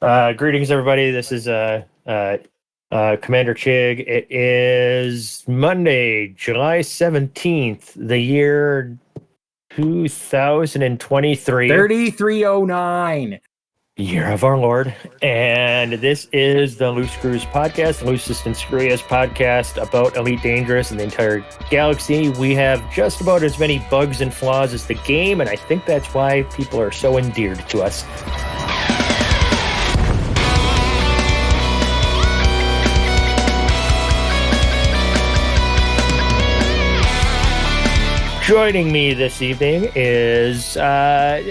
Greetings, everybody. This is Commander Chig. It is Monday, July 17th, the year 2023, 3309. year of our Lord. And this is the Loose Screws podcast, the loosest and screwiest podcast about Elite Dangerous and the entire galaxy. We have just about as many bugs and flaws as the game, and I think that's why people are so endeared to us. Joining me this evening is kind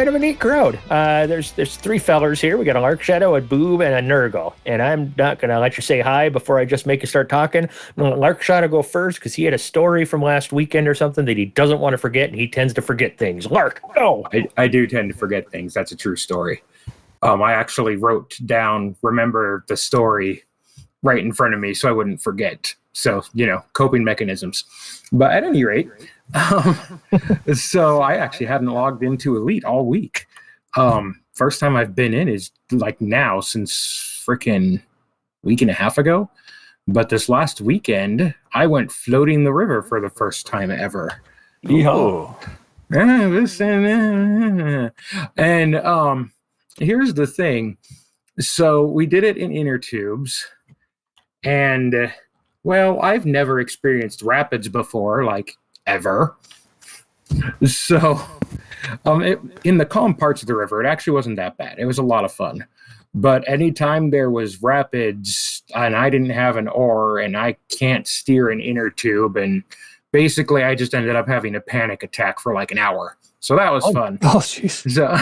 of a neat crowd. There's three fellers here. We got a Lark Shadow, a Boob, and a Nurgle. And I'm not going to let you say hi before I just make you start talking. I'm going to let Lark Shadow go first because he had a story from last weekend or something that he doesn't want to forget, and he tends to forget things. Lark, go! I do tend to forget things. That's a true story. I actually wrote down, remember the story right in front of me so I wouldn't forget. So, coping mechanisms. But at any rate, so I actually hadn't logged into Elite all week. First time I've been in is like now since freaking week and a half ago. But this last weekend, I went floating the river for the first time ever. Yeehaw. And here's the thing. So we did it in inner tubes. And well, I've never experienced rapids before, like ever. So, in the calm parts of the river, it actually wasn't that bad. It was a lot of fun. But anytime there was rapids and I didn't have an oar and I can't steer an inner tube, and basically I just ended up having a panic attack for like an hour. So that was fun. Oh, jeez. So,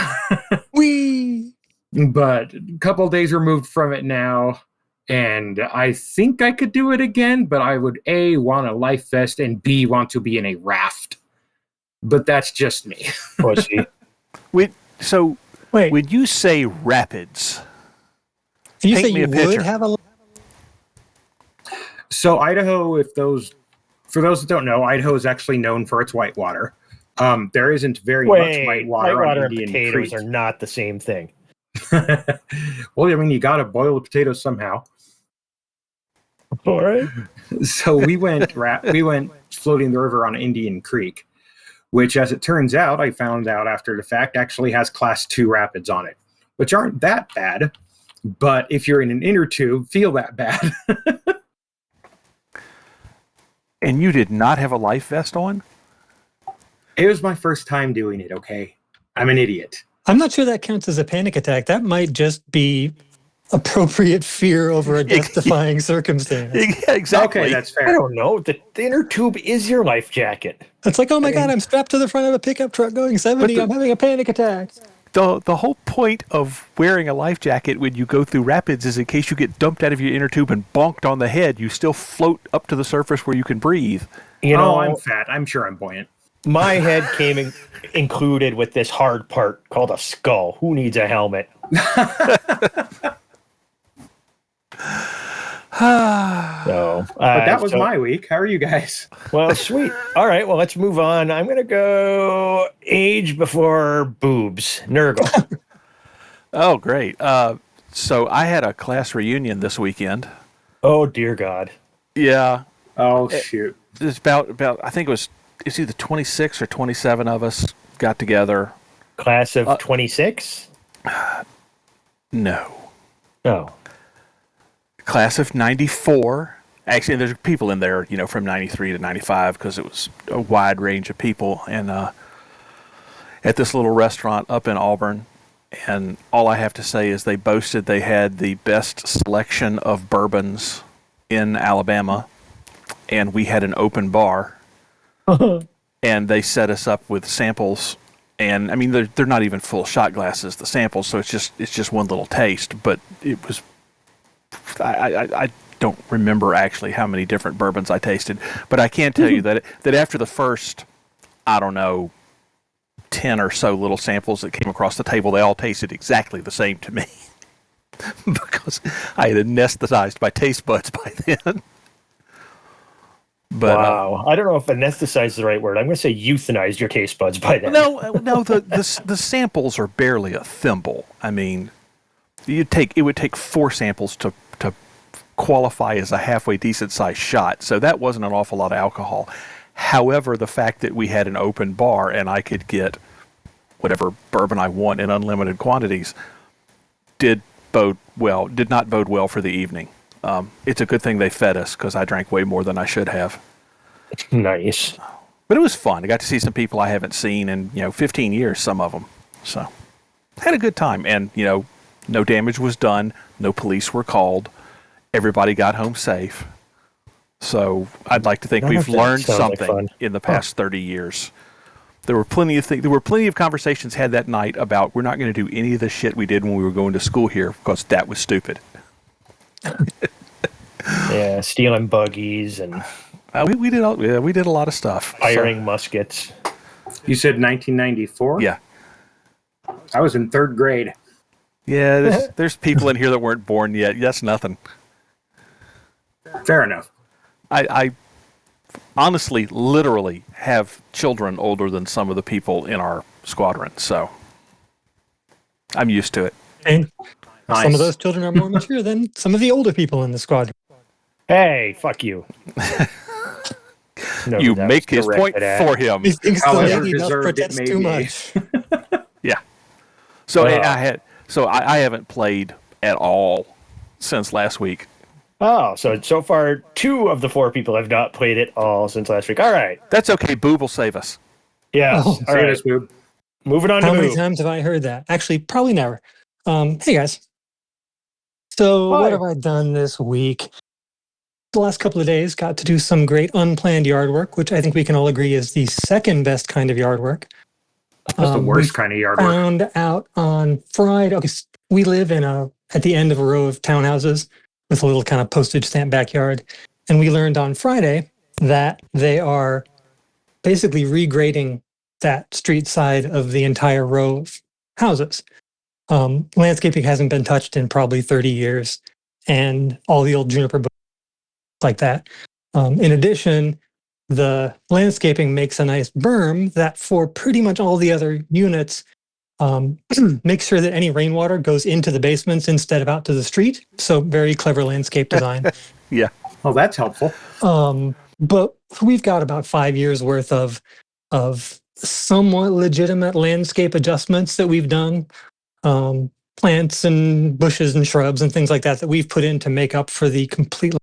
Whee! But a couple days removed from it now. And I think I could do it again, but I would A, want a life vest, and B, want to be in a raft. But that's just me. When you say rapids, you paint say me you a picture. would have a... So Idaho, for those that don't know, Idaho is actually known for its whitewater. There isn't very much whitewater on and Indian potatoes Creek. are not the same thing. Well, I mean, you got to boil the potatoes somehow. All right. So we went floating the river on Indian Creek, which, as it turns out, I found out after the fact, actually has Class 2 rapids on it, which aren't that bad. But if you're in an inner tube, feel that bad. And you did not have a life vest on? It was my first time doing it, okay? I'm an idiot. I'm not sure that counts as a panic attack. That might just be appropriate fear over a death-defying circumstance. Yeah, exactly. Okay, that's fair. I don't know. The inner tube is your life jacket. It's like, oh my God, I'm strapped to the front of a pickup truck going 70. I'm having a panic attack. The whole point of wearing a life jacket when you go through rapids is in case you get dumped out of your inner tube and bonked on the head, you still float up to the surface where you can breathe. I'm fat. I'm sure I'm buoyant. My head came included with this hard part called a skull. Who needs a helmet? But that was my week. How are you guys? Well, sweet. All right, well, let's move on. I'm going to go age before boobs. Nurgle. Oh, great. So I had a class reunion this weekend. Oh, dear God. Yeah. Oh, shoot. It's about I think it's either 26 or 27 of us got together. Class of 26? No. Oh. Class of 94. Actually, there's people in there, from 93 to 95 because it was a wide range of people. And at this little restaurant up in Auburn. And all I have to say is they boasted they had the best selection of bourbons in Alabama. And we had an open bar. And they set us up with samples. And, I mean, they're not even full shot glasses, the samples. So it's just one little taste. But it was... I don't remember actually how many different bourbons I tasted, but I can tell you that after the first, I don't know, 10 or so little samples that came across the table, they all tasted exactly the same to me because I had anesthetized my taste buds by then. But, wow. I don't know if anesthetize is the right word. I'm going to say euthanize your taste buds by then. No, the samples are barely a thimble. I mean, it would take 4 samples to qualify as a halfway decent sized shot. So that wasn't an awful lot of alcohol. However, the fact that we had an open bar and I could get whatever bourbon I want in unlimited quantities did not bode well for the evening. It's a good thing they fed us because I drank way more than I should have. Nice. But it was fun. I got to see some people I haven't seen in 15 years, some of them. So had a good time. And, no damage was done. No police were called. Everybody got home safe. So I'd like to think we've learned something in the past 30 years. There were plenty of conversations had that night about we're not going to do any of the shit we did when we were going to school here because that was stupid. Yeah, stealing buggies and we did a lot of stuff. firing muskets. You said 1994? Yeah. I was in 3rd grade. Yeah, there's people in here that weren't born yet. That's nothing. Fair enough. I honestly, literally have children older than some of the people in our squadron, so I'm used to it. And Nice. some of those children are more mature than some of the older people in the squadron. Hey, fuck you. No, You that make was his point directed at- for him. He thinks the However lady does deserved it protest may too be. much. Yeah. So Wow. I haven't played at all since last week. Oh, so far 2 of the 4 people have not played it all since last week. All right. That's okay. Boob will save us. Yeah. Oh, All Say right. this, boob. Moving on How to many move. times have I heard that? Actually, probably never. Hey guys. So Hi. what have I done this week? The last couple of days got to do some great unplanned yard work, which I think we can all agree is the second best kind of yard work. That's the We worst kind of yard work. found out on Friday. Okay, we live at the end of a row of townhouses with a little kind of postage stamp backyard, and we learned on Friday that they are basically regrading that street side of the entire row of houses. Landscaping hasn't been touched in probably 30 years, and all the old juniper bushes like that. In addition, the landscaping makes a nice berm that for pretty much all the other units makes sure that any rainwater goes into the basements instead of out to the street. So very clever landscape design. Yeah. Oh, that's helpful. But we've got about 5 years worth of somewhat legitimate landscape adjustments that we've done. Plants and bushes and shrubs and things like that we've put in to make up for the complete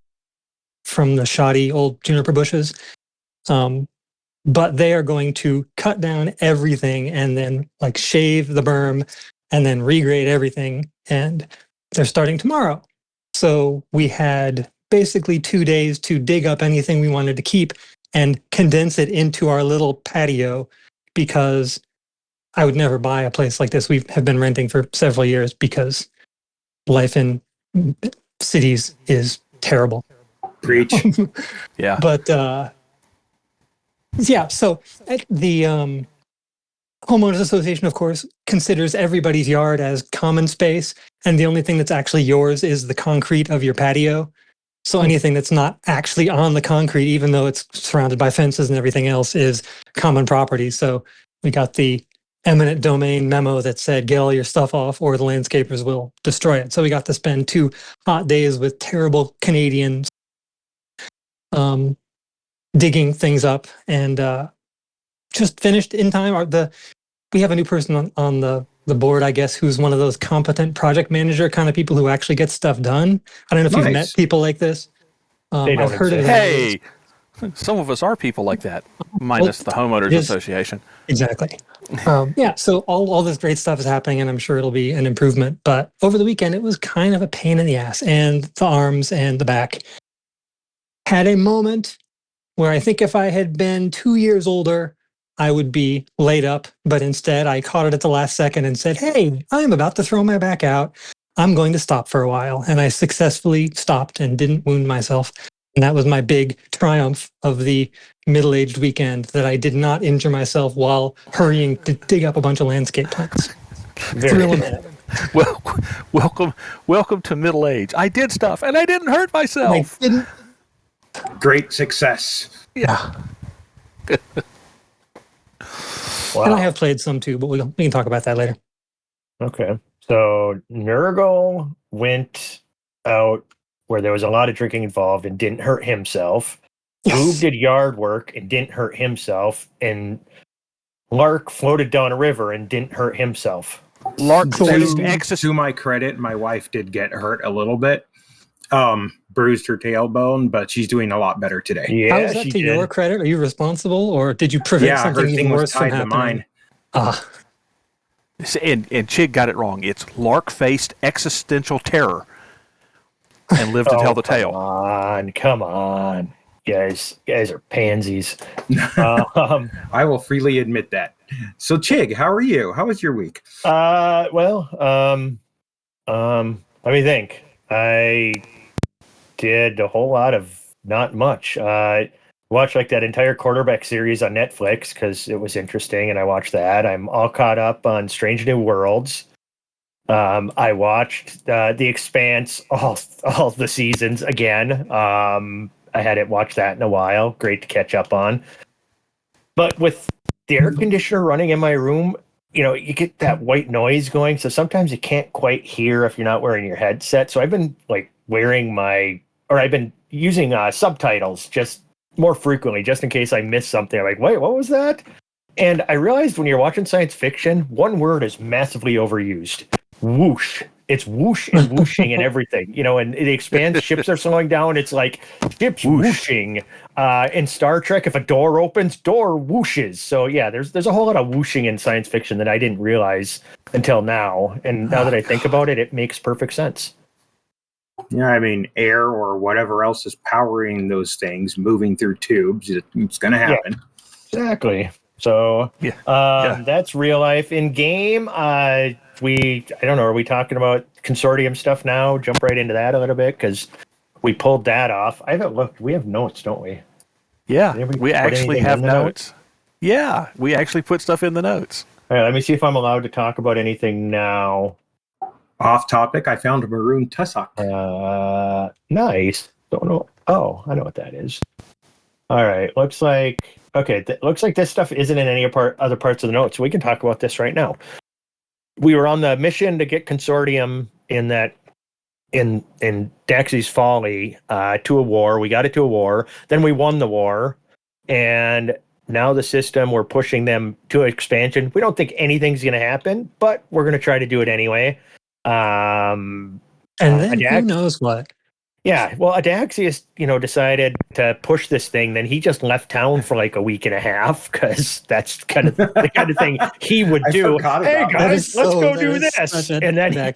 from the shoddy old juniper bushes. But they are going to cut down everything and then like shave the berm and then regrade everything. And they're starting tomorrow. So we had basically 2 days to dig up anything we wanted to keep and condense it into our little patio, because I would never buy a place like this. We have been renting for several years because life in cities is terrible. Preach. Yeah. But yeah, so the homeowners association, of course, considers everybody's yard as common space, and the only thing that's actually yours is the concrete of your patio. So anything that's not actually on the concrete, even though it's surrounded by fences and everything else, is common property. So we got the eminent domain memo that said, get all your stuff off or the landscapers will destroy it. So we got to spend 2 hot days with terrible Canadians digging things up, and just finished in time. We have a new person on the board, I guess, who's one of those competent project manager kind of people who actually get stuff done. I don't know if you've met people like this. They don't I've heard of exist. Hey, some of us are people like that, minus the homeowners Yes. association. Exactly. Yeah, so all this great stuff is happening, and I'm sure it'll be an improvement. But over the weekend, it was kind of a pain in the ass, and the arms and the back. Had a moment where I think if I had been 2 years older, I would be laid up. But instead, I caught it at the last second and said, hey, I'm about to throw my back out. I'm going to stop for a while. And I successfully stopped and didn't wound myself. And that was my big triumph of the middle-aged weekend, that I did not injure myself while hurrying to dig up a bunch of landscape plants. Thrilling it. Well, welcome to middle age. I did stuff and I didn't hurt I myself. didn't. Great success. Yeah. Wow. And I have played some too, but we can talk about that later. Okay. So Nurgle went out where there was a lot of drinking involved and didn't hurt himself. Boob did yard work and didn't hurt himself. And Lark floated down a river and didn't hurt himself. Lark To my credit, my wife did get hurt a little bit. Bruised her tailbone, but she's doing a lot better today. Yeah, How is that to your credit? Are you responsible, or did you prevent something her thing even was worse from tied to happening? mine. And Chig got it wrong. It's Lark faced existential terror and lived to tell the tale. Come on. Guys are pansies. I will freely admit that. So Chig, how are you? How was your week? Let me think. I did a whole lot of not much. Watched like that entire quarterback series on Netflix because it was interesting, and I watched that. I'm all caught up on Strange New Worlds. I watched The Expanse, all the seasons again. I hadn't watched that in a while. Great to catch up on. But with the air conditioner running in my room, you get that white noise going. So sometimes you can't quite hear if you're not wearing your headset. So I've been I've been using subtitles just more frequently, just in case I miss something. I'm like, wait, what was that? And I realized when you're watching science fiction, one word is massively overused. Whoosh. It's whoosh and whooshing and everything, and it expands. Ships are slowing down. It's like ships whooshing. In Star Trek, if a door opens, door whooshes. So yeah, there's a whole lot of whooshing in science fiction that I didn't realize until now. And now that I think about it, it makes perfect sense. Yeah, I mean, air or whatever else is powering those things moving through tubes, it's going to happen. Yeah, exactly. So that's real life. In game, I don't know, are we talking about consortium stuff now? Jump right into that a little bit because we pulled that off. I haven't looked. We have notes, don't we? Yeah, we actually have notes. Yeah, we actually put stuff in the notes. All right, let me see if I'm allowed to talk about anything now. Off topic, I found a maroon tussock. Nice. Don't know. Oh, I know what that is. All right. Looks like this stuff isn't in any other parts of the notes. So we can talk about this right now. We were on the mission to get consortium in Daxy's Folly to a war. We got it to a war. Then we won the war, and now the system, we're pushing them to expansion. We don't think anything's going to happen, but we're going to try to do it anyway. And then who knows what? Yeah, well, Adaxius, decided to push this thing. Then he just left town for like a week and a half because that's kind of the kind of thing he would do. Hey guys, let's go do this, and then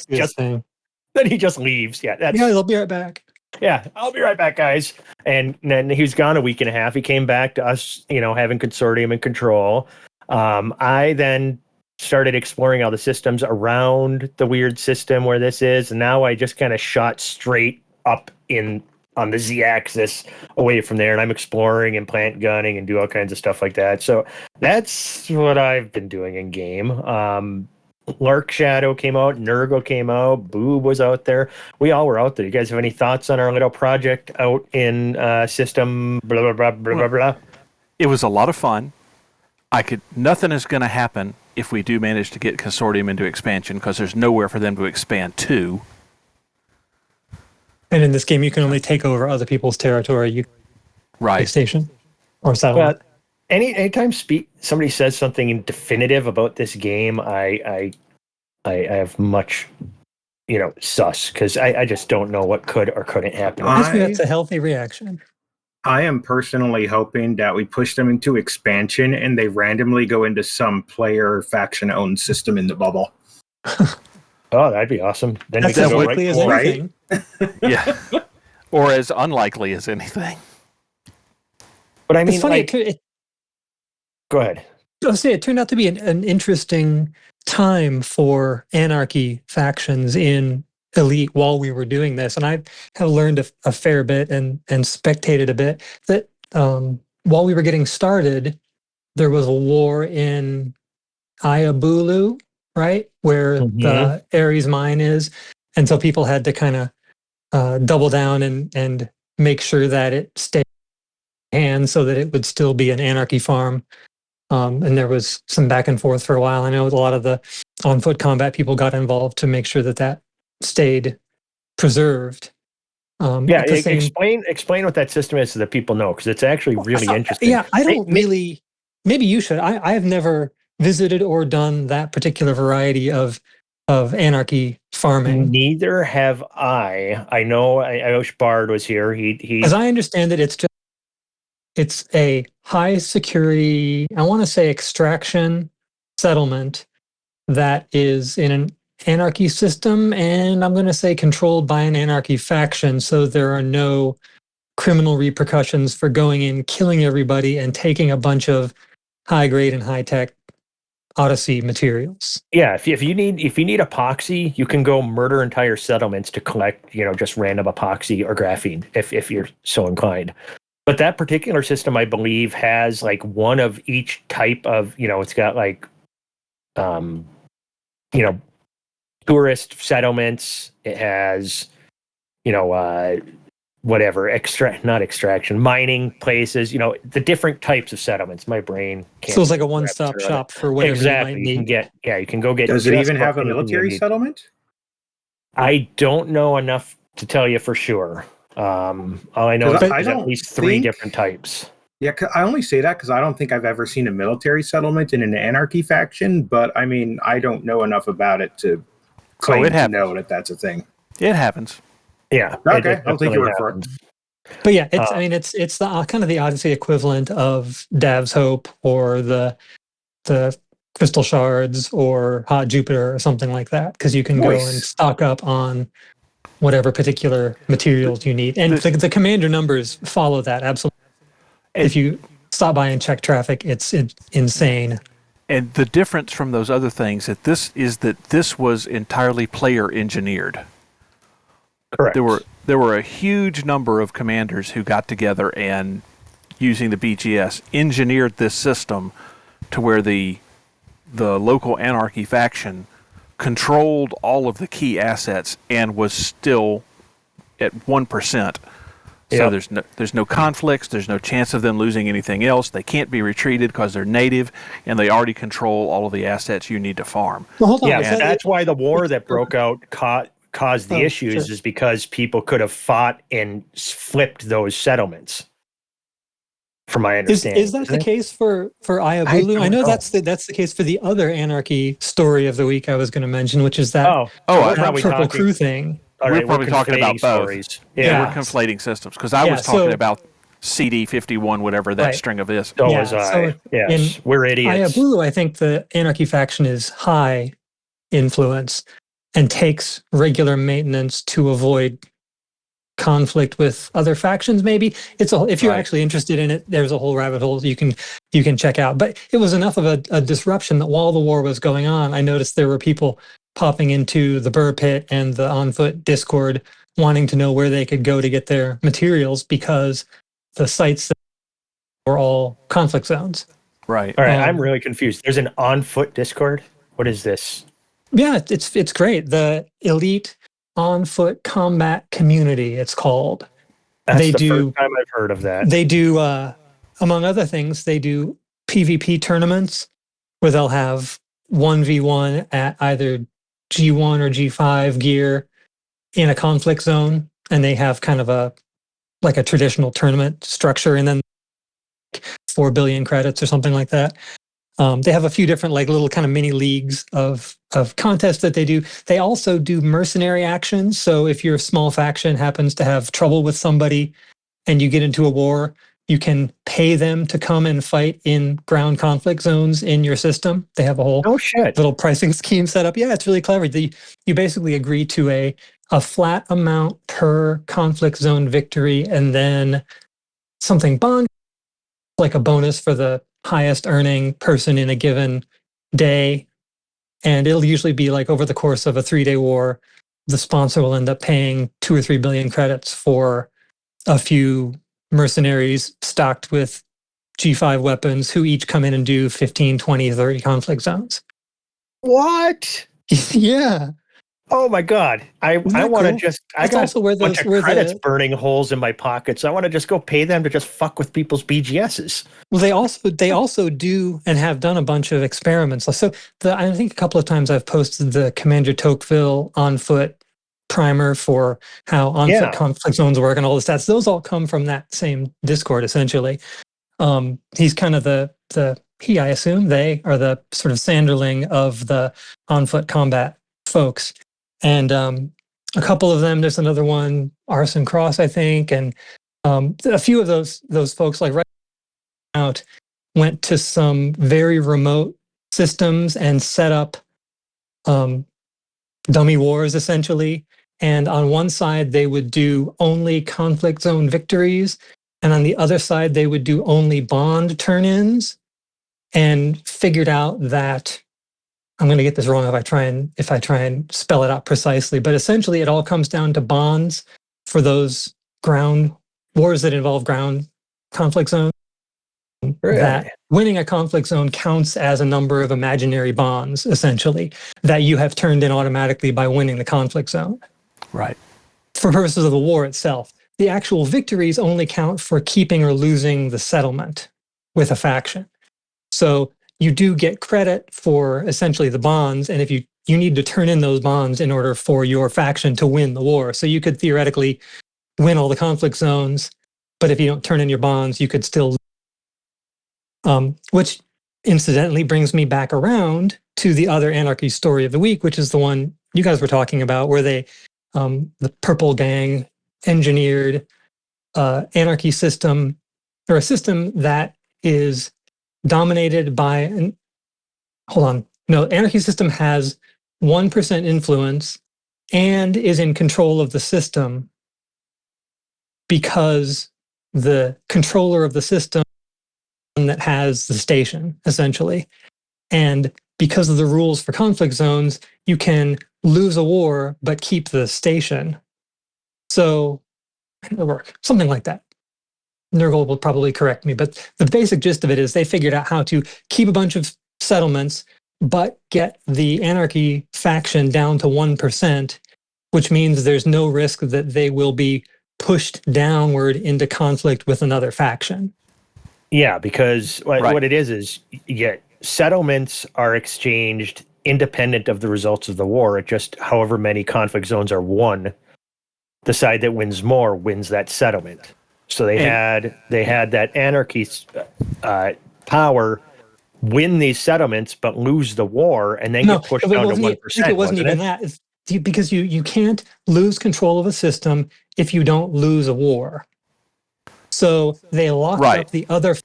he just leaves. Yeah, I'll be right back. Yeah, I'll be right back, guys. And then he was gone a week and a half. He came back to us, having consortium and control. I then started exploring all the systems around the weird system where this is, and now I just kind of shot straight up on the Z-axis away from there, and I'm exploring and plant gunning and do all kinds of stuff like that. So that's what I've been doing in game. Lark Shadow came out, Nurgle came out, Boob was out there. We all were out there. You guys have any thoughts on our little project out in system blah blah blah blah blah blah? It was a lot of fun. Nothing is going to happen if we do manage to get consortium into expansion because there's nowhere for them to expand to. And in this game, you can only take over other people's territory. Right. Station or settlement. Anytime somebody says something definitive about this game, I have much, sus because I just don't know what could or couldn't happen. That's a healthy reaction. I am personally hoping that we push them into expansion and they randomly go into some player faction-owned system in the bubble. Oh, that'd be awesome. Then that's as likely as anything. Yeah. Or as unlikely as anything. But I mean, it's funny, go ahead. I'll say it turned out to be an interesting time for anarchy factions in Elite while we were doing this. And I have learned a fair bit and spectated a bit that while we were getting started, there was a war in Ayabulu, right? Where the Ares mine is. And so people had to kind of double down and make sure that it stayed in hand so that it would still be an anarchy farm. And there was some back and forth for a while. I know a lot of the on-foot combat people got involved to make sure that that stayed preserved. Yeah, at the same, explain what that system is so that people know, because it's actually really interesting. yeah, I don't really. Maybe you should. I have never visited or done that particular variety of anarchy farming. Neither have I. I know. I wish Bard was here. He. As I understand it, it's a high security. I want to say extraction settlement that is in an anarchy system, and I'm going to say controlled by an anarchy faction. So there are no criminal repercussions for going in, killing everybody, and taking a bunch of high grade and high tech Odyssey materials. Yeah, if you need epoxy, you can go murder entire settlements to collect, just random epoxy or graphene if you're so inclined. But that particular system, I believe, has like one of each type of, it's got like, tourist settlements. It has, whatever, not extraction, mining places, the different types of settlements. My brain can't. So it's like a one-stop shop for whatever exactly. you might need. You can go get. Does it even have a military settlement? I don't know enough to tell you for sure. All I know is there's at least three different types. Yeah, I only say that because I don't think I've ever seen a military settlement in an anarchy faction, but I mean, I don't know enough about it to claim to know that that's a thing. It happens. Yeah. Okay, I'll take your word for it. But yeah, it's the kind of the Odyssey equivalent of Dav's Hope or the Crystal Shards or Hot Jupiter or something like that, because you can go and stock up on whatever particular materials you need. And the commander numbers follow that, absolutely. If you stop by and check traffic, it's insane. And the difference from those other things that this was entirely player engineered. Correct. There were a huge number of commanders who got together and, using the BGS, engineered this system to where the local anarchy faction controlled all of the key assets and was still at 1%. So there's no conflicts, there's no chance of them losing anything else. They can't be retreated because they're native, and they already control all of the assets you need to farm. Well, hold on. Yeah, that's why the war that broke out caused the issues, is because people could have fought and flipped those settlements. From my understanding, is that the case for Ayabulu? I know that's the case for the other anarchy story of the week I was going to mention, which is that that Purple Crew thing. We're probably talking about both. Yeah, we're conflating systems, because I was talking about CD 51, whatever that string of is. So was I. Yes, we're idiots. Ayabulu, I think the anarchy faction is high influence and takes regular maintenance to avoid conflict with other factions. Maybe if you're actually interested in it, there's a whole rabbit hole you can check out. But it was enough of a disruption that while the war was going on, I noticed there were people popping into the Burr Pit and the On Foot Discord wanting to know where they could go to get their materials, because the sites were all conflict zones. Right. All right. I'm really confused. There's an On Foot Discord. What is this? Yeah, it's great. The Elite On Foot Combat Community, it's called. That's the first time I've heard of that. They do, among other things, they do PvP tournaments where they'll have 1v1 at either G1 or G5 gear in a conflict zone, and they have kind of a traditional tournament structure, and then 4 billion credits or something like that. They have a few different little kind of mini leagues of contests that they do. They also do mercenary actions. So if your small faction happens to have trouble with somebody and you get into a war, you can pay them to come and fight in ground conflict zones in your system. They have a whole little pricing scheme set up. Yeah, it's really clever. You basically agree to a flat amount per conflict zone victory, and then something bond, like a bonus for the highest earning person in a given day. And it'll usually be over the course of a 3-day war, the sponsor will end up paying 2 or 3 billion credits for a few mercenaries stocked with G5 weapons who each come in and do 15, 20, 30 conflict zones. What? Yeah. Oh my God! I that want to cool? just. I That's got also where a bunch those of where credits the burning holes in my pockets. I want to just go pay them to just fuck with people's BGSs. well they also do and have done a bunch of experiments. So I think a couple of times I've posted the Commander Tocqueville on foot primer for how on foot Yeah. conflict zones work and all the stats. Those all come from that same Discord essentially. He's kind of I assume they are the sort of Sanderling of the on foot combat folks. And a couple of them, there's another one, Arson Cross, I think, and a few of those folks like right out went to some very remote systems and set up dummy wars essentially. And on one side, they would do only conflict zone victories. And on the other side, they would do only bond turn ins, and figured out that I'm going to get this wrong if I try and spell it out precisely, but essentially it all comes down to bonds for those ground wars that involve ground conflict zones. Really? That winning a conflict zone counts as a number of imaginary bonds, essentially, that you have turned in automatically by winning the conflict zone. Right. For purposes of the war itself. The actual victories only count for keeping or losing the settlement with a faction. So you do get credit for essentially the bonds, and if you need to turn in those bonds in order for your faction to win the war. So you could theoretically win all the conflict zones, but if you don't turn in your bonds, you could still which incidentally brings me back around to the other anarchy story of the week, which is the one you guys were talking about, where they the Purple Gang engineered anarchy system, or a system that is dominated by anarchy system has 1% influence and is in control of the system because the controller of the system that has the station essentially. And because of the rules for conflict zones, you can lose a war but keep the station. So it'll work, something like that. Nurgle will probably correct me, but the basic gist of it is they figured out how to keep a bunch of settlements, but get the anarchy faction down to 1%, which means there's no risk that they will be pushed downward into conflict with another faction. Yeah, because Right. what it is settlements are exchanged independent of the results of the war. It just however many conflict zones are won, the side that wins more wins that settlement. So they had that anarchy power win these settlements but lose the war and then get pushed down to 1%. I think it wasn't even that. It's because you can't lose control of a system if you don't lose a war. So they locked up the other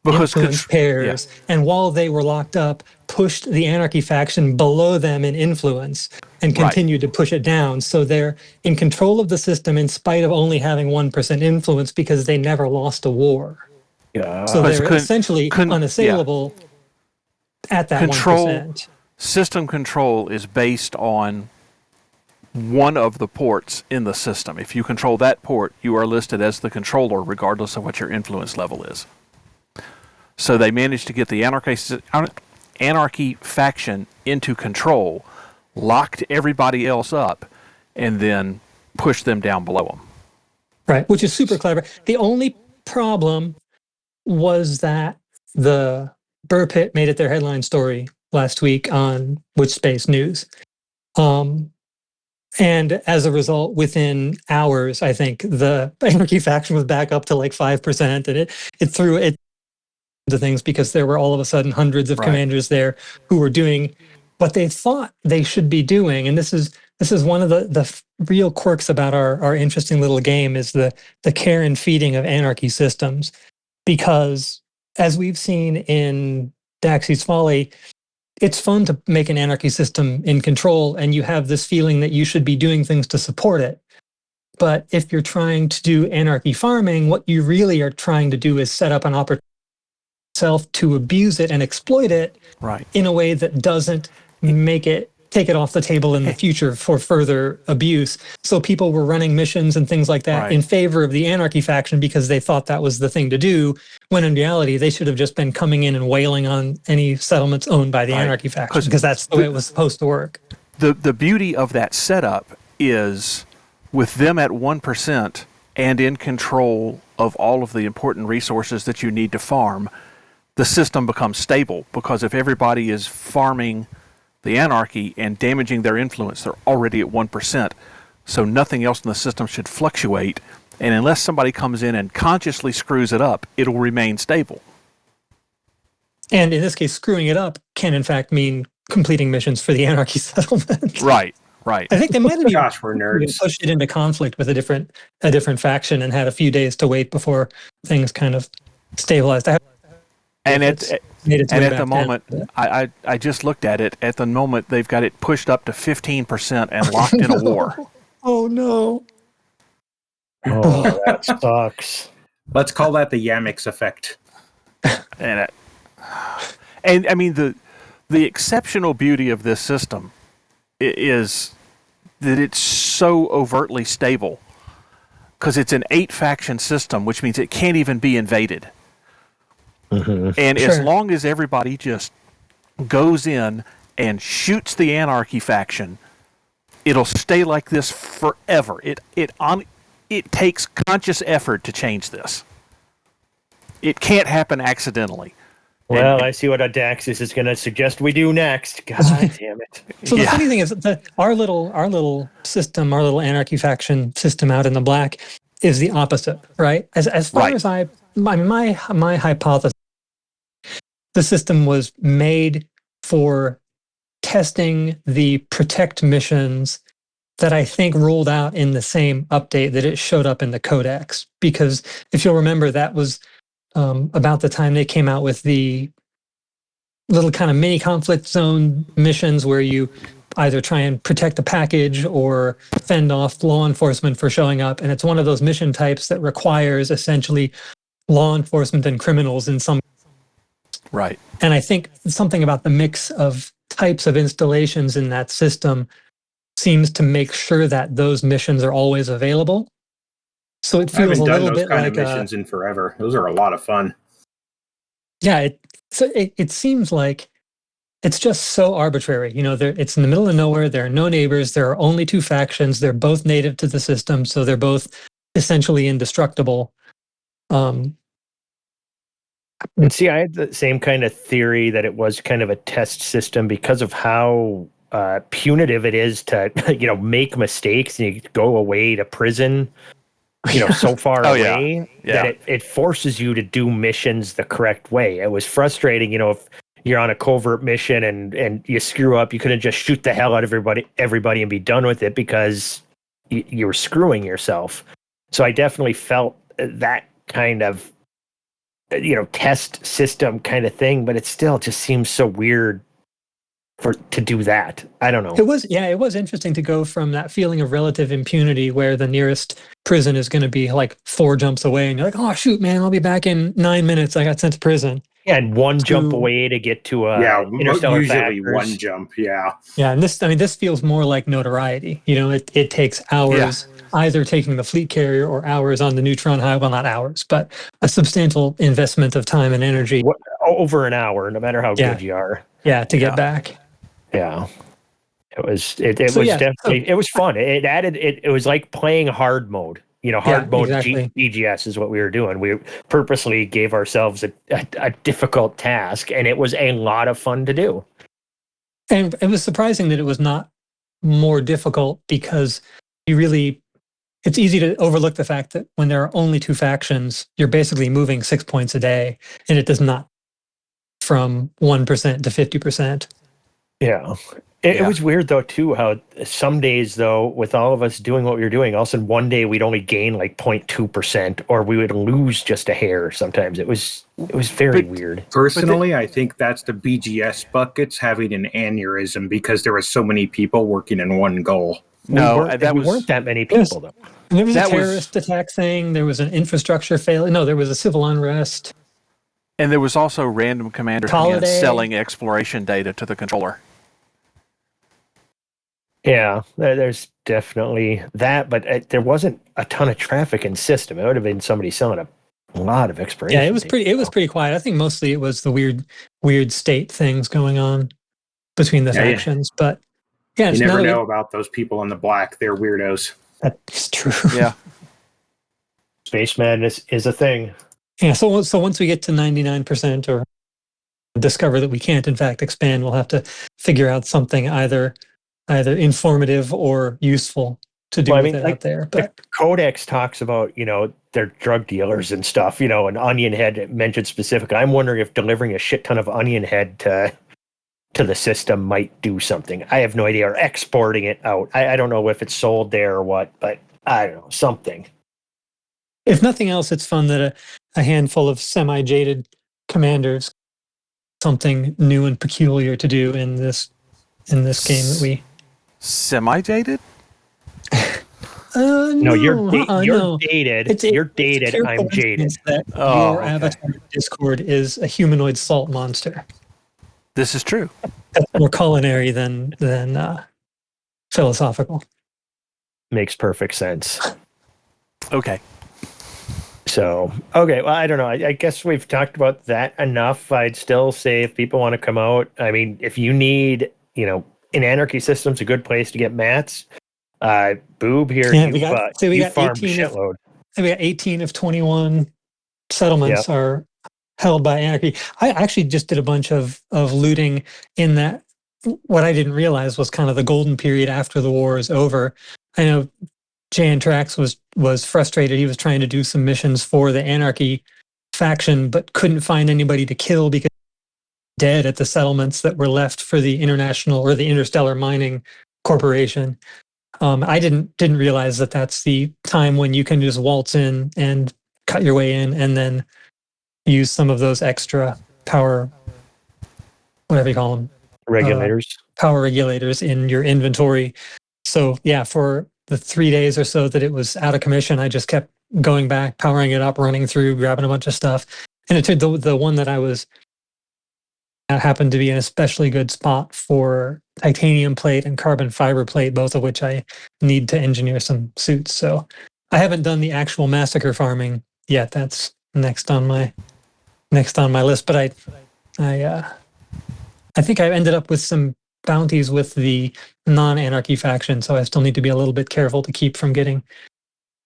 influence pairs, and while they were locked up, pushed the anarchy faction below them in influence and continued to push it down. So they're in control of the system in spite of only having 1% influence because they never lost a war. Yeah. So they're essentially unassailable at that 1%. System control is based on one of the ports in the system. If you control that port, you are listed as the controller regardless of what your influence level is. So they managed to get the anarchy faction into control, locked everybody else up, and then pushed them down below them. Right, which is super clever. The only problem was that the Burr Pit made it their headline story last week on Witch Space News. And as a result, within hours, I think the anarchy faction was back up to like 5%, and it threw it to things because there were all of a sudden hundreds of commanders there who were doing what they thought they should be doing. And this is one of the real quirks about our interesting little game is the care and feeding of anarchy systems. Because as we've seen in Daxy's Folly, it's fun to make an anarchy system in control, and you have this feeling that you should be doing things to support it. But if you're trying to do anarchy farming, what you really are trying to do is set up an opportunity to abuse it and exploit it in a way that doesn't take it off the table in the future for further abuse. So people were running missions and things like that in favor of the anarchy faction because they thought that was the thing to do, when in reality they should have just been coming in and wailing on any settlements owned by the anarchy faction, because that's the way it was supposed to work. the beauty of that setup is with them at 1% and in control of all of the important resources that you need to farm, the system becomes stable, because if everybody is farming the anarchy and damaging their influence, they're already at 1%. So nothing else in the system should fluctuate. And unless somebody comes in and consciously screws it up, it'll remain stable. And in this case, screwing it up can in fact mean completing missions for the anarchy settlement. Right. I think they might have Gosh, we're nerds. pushed it into conflict with a different faction and had a few days to wait before things kind of stabilized. And at the moment, I just looked at it. At the moment, they've got it pushed up to 15% and locked in a war. Oh no! Oh, that sucks. Let's call that the Yamix effect. And I mean the exceptional beauty of this system is that it's so overtly stable, because it's an 8-faction system, which means it can't even be invaded. Mm-hmm. And as long as everybody just goes in and shoots the anarchy faction, it'll stay like this forever. It takes conscious effort to change this. It can't happen accidentally. Well, I see what Adaxis is going to suggest we do next. God damn it. So the funny thing is that our little system, our little anarchy faction system out in the black is the opposite, right? As far as my hypothesis, the system was made for testing the protect missions that I think rolled out in the same update that it showed up in the codex. Because if you'll remember, that was about the time they came out with the little kind of mini conflict zone missions where you either try and protect the package or fend off law enforcement for showing up. And it's one of those mission types that requires essentially law enforcement and criminals in some. Right. And I think something about the mix of types of installations in that system seems to make sure that those missions are always available. So it feels a little bit like missions in forever. Those are a lot of fun. Yeah, it seems like it's just so arbitrary. You know, it's in the middle of nowhere. There are no neighbors. There are only 2 factions. They're both native to the system, so they're both essentially indestructible. And see, I had the same kind of theory that it was kind of a test system because of how punitive it is to, make mistakes and you go away to prison, so far away that it forces you to do missions the correct way. It was frustrating, if you're on a covert mission and you screw up, you couldn't just shoot the hell out of everybody and be done with it because you were screwing yourself. So I definitely felt that kind of test system kind of thing, but it still just seems so weird to do that. I don't know. It was interesting to go from that feeling of relative impunity where the nearest prison is going to be like 4 jumps away and you're like, oh shoot, man, I'll be back in 9 minutes. I got sent to prison. Yeah, and 1 jump away to get to interstellar usually factors. 1 jump. Yeah, and this feels more like notoriety. It takes hours either taking the fleet carrier or hours on the neutron hive. Well, not hours, but a substantial investment of time and energy. Over an hour, no matter how good you are. Yeah, to get back. Yeah. It was definitely, it was fun. It added, it was like playing hard mode. Hard mode exactly. BGS is what we were doing. We purposely gave ourselves a difficult task, and it was a lot of fun to do. And it was surprising that it was not more difficult because it's easy to overlook the fact that when there are only 2 factions, you're basically moving 6 points a day, and it does not from 1% to 50%. Yeah. It was weird, though, too, how some days, though, with all of us doing what we were doing, all of a sudden one day we'd only gain like 0.2% or we would lose just a hair sometimes. It was very weird. Personally, I think that's the BGS buckets having an aneurysm because there were so many people working in one goal. No, we weren't that many people, though. And there was a terrorist attack thing. There was an infrastructure failure. No, there was a civil unrest. And there was also random commanders selling exploration data to the controller. Yeah, there's definitely that, but there wasn't a ton of traffic in system. It would have been somebody selling a lot of exploration. Yeah, it was pretty quiet. I think mostly it was the weird state things going on between the factions, but Yeah, You just now never that know about those people in the black. They're weirdos. that's true. Yeah. Space madness is a thing. Yeah. So once we get to 99% or discover that we can't in fact expand, we'll have to figure out something either informative or useful to do Well, I with mean, it like, out there. the But Codex talks about, their drug dealers and stuff, and Onion Head mentioned specifically. I'm wondering if delivering a shit ton of Onion Head to the system might do something. I have no idea. Or exporting it out. I don't know if it's sold there or what, but I don't know, something. if nothing else, it's fun that a handful of semi-jaded commanders something new and peculiar to do in this game that we. Semi-jaded? No, you're no. dated. You're dated. pure I'm jaded. coincidence that Oh, your okay. avatar in Discord is a humanoid salt monster. This is true. That's more culinary than philosophical. Makes perfect sense. Okay. So, okay, well, I don't know. I guess we've talked about that enough. I'd still say if people want to come out, I mean, if you need, in Anarchy Systems, a good place to get mats. Boob here, Yeah, you got farmed a 18 of, shitload. we got 18 of 21 settlements are held by Anarchy. I actually just did a bunch of looting in that. What I didn't realize was kind of the golden period after the war is over. I know Jan Trax was frustrated. He was trying to do some missions for the Anarchy faction, but couldn't find anybody to kill because dead at the settlements that were left for the International or the Interstellar Mining Corporation. I didn't realize that that's the time when you can just waltz in and cut your way in, and then use some of those extra power, whatever you call them, Regulators. power regulators in your inventory. So yeah, for the 3 days or so that it was out of commission, I just kept going back, powering it up, running through, grabbing a bunch of stuff. And it took the one that I was happened to be an especially good spot for titanium plate and carbon fiber plate, both of which I need to engineer some suits. So I haven't done the actual massacre farming yet. That's next on my list. But I think I ended up with some bounties with the non-anarchy faction, so I still need to be a little bit careful to keep from getting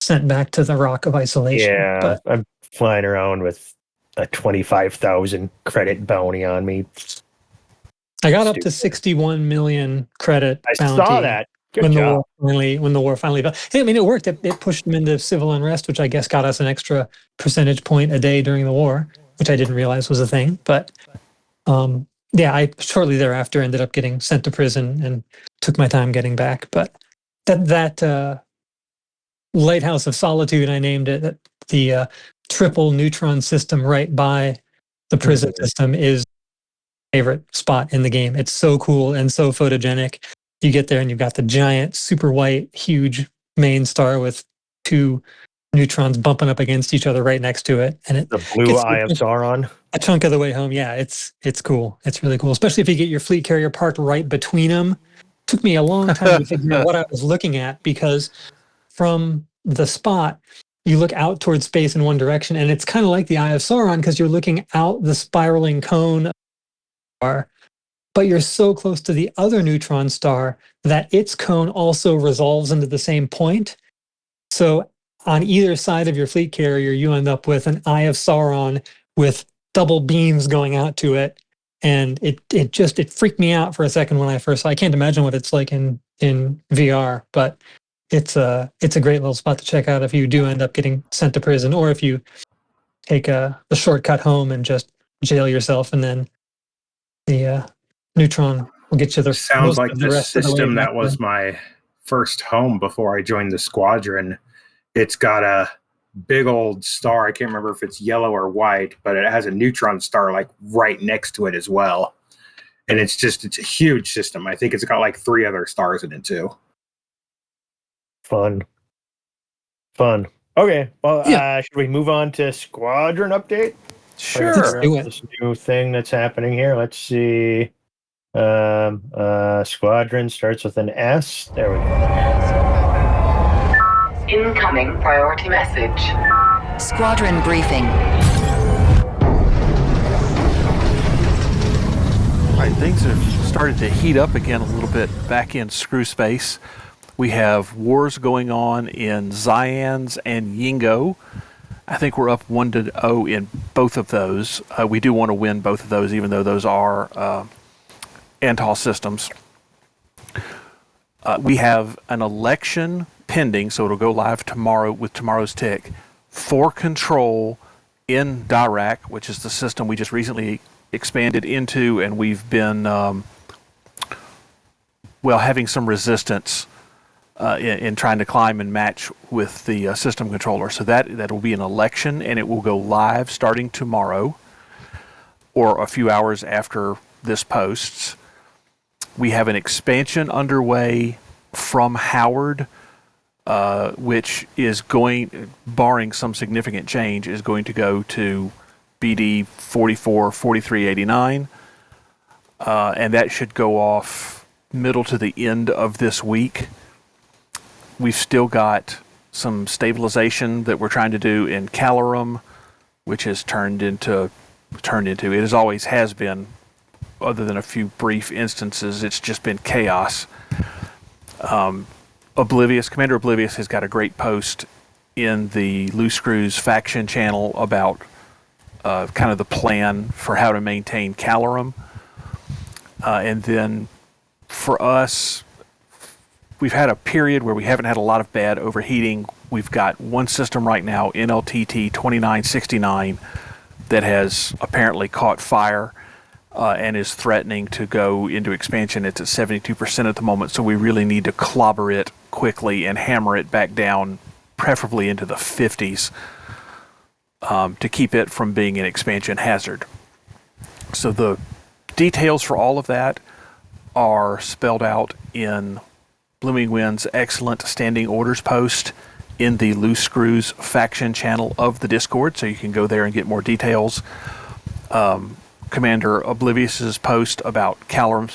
sent back to the Rock of Isolation. Yeah, but I'm flying around with a 25,000 credit bounty on me. I got up to 61 million credit I bounty. saw that. Good when job. the war finally fell. I mean, it worked. It pushed them into civil unrest, which I guess got us an extra percentage point a day during the war, which I didn't realize was a thing. But yeah, I shortly thereafter ended up getting sent to prison and took my time getting back. But that Lighthouse of Solitude, I named it, the triple neutron system right by the prison system, is my favorite spot in the game. It's so cool and so photogenic. You get there and you've got the giant, super white, huge main star with two neutrons bumping up against each other right next to it, and it The blue Eye of Sauron. a chunk of the way home. Yeah, it's cool. It's really cool, especially if you get your fleet carrier parked right between them. Took me a long time to figure out what I was looking at, because from the spot you look out towards space in one direction, and it's kind of like the Eye of Sauron because you're looking out the spiraling cone star, but you're so close to the other neutron star that its cone also resolves into the same point. So on either side of your fleet carrier, you end up with an Eye of Sauron with double beams going out to it. And it freaked me out for a second when I first saw it. I can't imagine what it's like in VR, but it's a great little spot to check out if you do end up getting sent to prison, or if you take the shortcut home and just jail yourself, and then the neutron will get you the Sounds like the the rest of the way system back that was then. my first home before I joined the squadron. It's got a big old star. I can't remember if it's yellow or white, but it has a neutron star like right next to it as well. And it's a huge system. I think it's got like 3 other stars in it too. Fun. Okay, well, should we move on to squadron update? Sure. Let's do it. This new thing that's happening here. Let's see. Squadron starts with an S. There we go. Incoming priority message. Squadron briefing. Right, things have started to heat up again a little bit back in screw space. We have wars going on in Xians and Yingo. I think we're up 1-0 in both of those. We do want to win both of those, even though those are Antal systems. We have an election pending, so it'll go live tomorrow with tomorrow's tick, for control in Darahk, which is the system we just recently expanded into, and we've been, having some resistance in trying to climb and match with the system controller. So that will be an election, and it will go live starting tomorrow or a few hours after this posts. We have an expansion underway from Howard, which is going, barring some significant change, is going to go to BD 444389, and that should go off middle to the end of this week. We've still got some stabilization that we're trying to do in Calarum, which has turned into it as always has been, other than a few brief instances. It's just been chaos. Commander Oblivious has got a great post in the Loose Screws faction channel about kind of the plan for how to maintain Calarum. And then for us, we've had a period where we haven't had a lot of bad overheating. We've got one system right now, NLTT 2969, that has apparently caught fire and is threatening to go into expansion. It's at 72% at the moment, so we really need to clobber it quickly and hammer it back down, preferably into the 50s, to keep it from being an expansion hazard. So the details for all of that are spelled out in Blooming Wind's excellent standing orders post in the Loose Screws faction channel of the Discord, so you can go there and get more details. Commander Oblivious's post about Calarum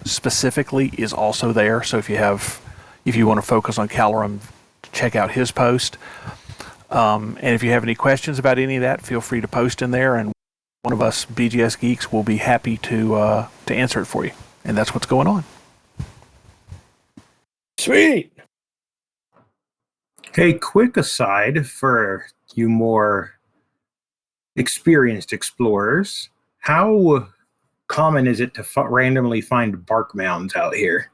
specifically is also there, so if you want to focus on Calarum, check out his post. And if you have any questions about any of that, feel free to post in there, and one of us BGS geeks will be happy to answer it for you. And that's what's going on. Sweet. Hey, quick aside for you more experienced explorers, how common is it to randomly find bark mounds out here?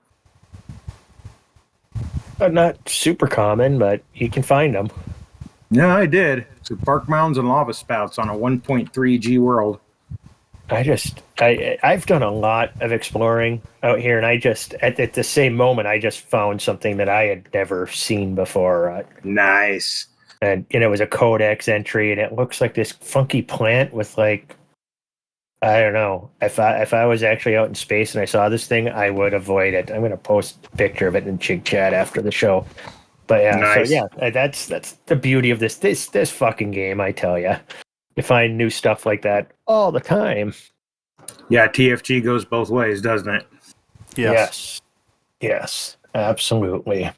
Not super common, but you can find them. No, I did. So bark mounds and lava spouts on a 1.3 G world. I've done a lot of exploring out here, and I just, at the same moment, I just found something that I had never seen before. Nice. And it was a codex entry, and it looks like this funky plant with, like, I don't know. If I was actually out in space and I saw this thing, I would avoid it. I'm going to post a picture of it in Chig Chat after the show. But yeah, nice. So yeah, that's the beauty of this fucking game, I tell you. You find new stuff like that all the time. Yeah, TFG goes both ways, doesn't it? Yes, absolutely.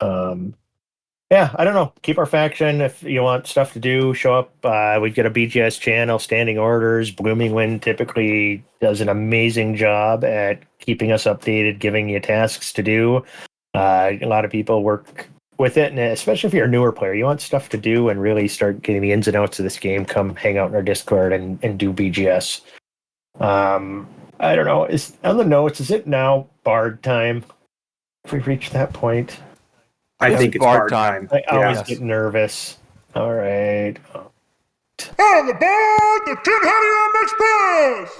Yeah, I don't know. Keep our faction. If you want stuff to do, show up. We've got a BGS channel, standing orders. Blooming Wind typically does an amazing job at keeping us updated, giving you tasks to do. A lot of people work with it, and especially if you're a newer player, you want stuff to do and really start getting the ins and outs of this game. Come hang out in our Discord and do BGS. I don't know. Is on the notes? Is it now Bard time? If we reach that point, I think it's Bard time. I always get nervous. All right. On the board, the Tin Hattie Express!